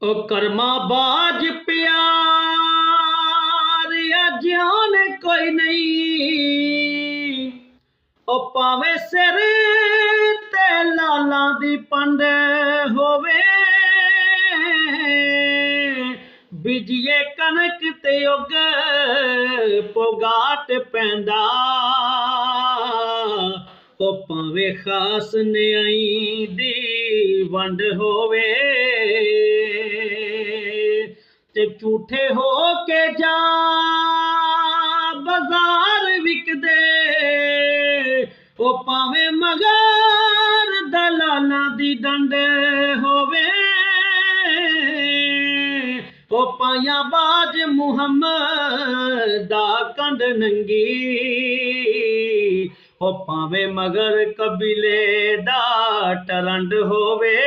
ओ कर्मा बाज प्यार या जान कोई नहीं। ओ पावे सिर ते लाला दी पंड होवे, बिजिए कनक ते उग पोगाट पैंदा। ओ पावे खास न्याई दी वंड होवे, ते झूठे हो के जा बाजार विकदे। ओ पावे मगर दलालां दी डंड होवे, ओ पाया बाज मुहम्मद दा कंड नंगी। ओ पावे मगर कबीले दा टरंड होवे।